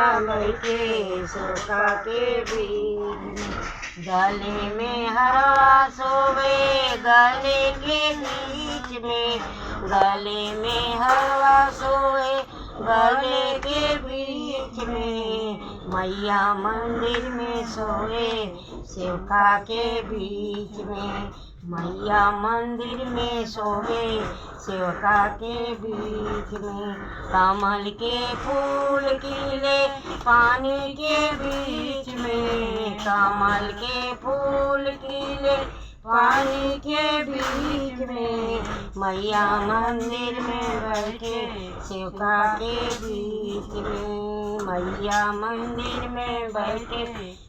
बैठे शोका के बीच में। गले में हरवा सोवे गले के बीच में, गले में हरवा सोए गले के बीच में। मैया मंदिर में सोए सेवका के बीच में, मैया मंदिर में सोए सेवका के बीच में। कमल के फूल खिले पानी के बीच में, कमल के फूल खिले पानी के बीच में। मैया मंदिर में बैठे सेवका के बीच में, मैया मंदिर में बैठे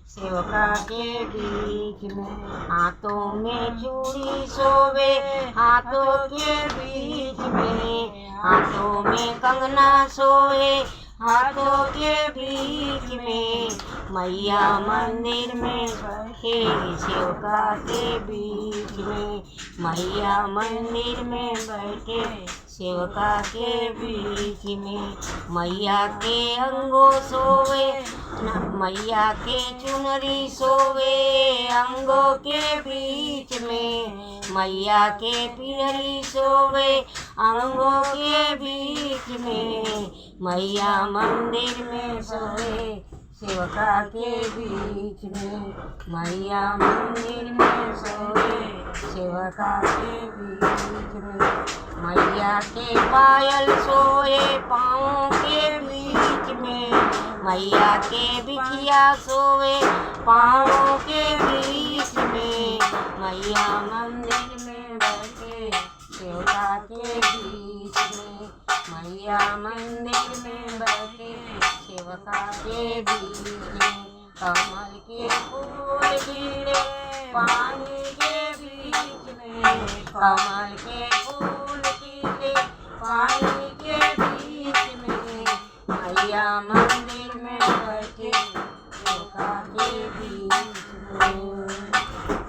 सेवका के बीच में। हाथों में चूड़ी सोवे हाथों के बीच में, हाथों में कंगना सोए हाथों के बीच में। मैया मंदिर में बैठे सेवका के बीच में, मैया मंदिर में बैठे सेवका के बीच में। मैया के अंगों सोवे मैया के चुनरी सोवे अंगों के बीच में, मैया के पियरी सोवे अंगों के बीच में। मैया मंदिर में सोए सेवका के बीच में, मैया मंदिर में सोए सेवका के बीच में। मैया के पायल सोए पाँव के बीच में, मैया के बिछिया सोए पाँव के बीच में। मैया मंदिर में बैठे सेवका के बीच में, मैया मंदिर में बैठे सेवका के बीच में। कमल के फूल खिले पानी के बीच में, कमल के फूल खिले पानी के बीच में। मैया मंदिर में बैठे सेवका के बीच में।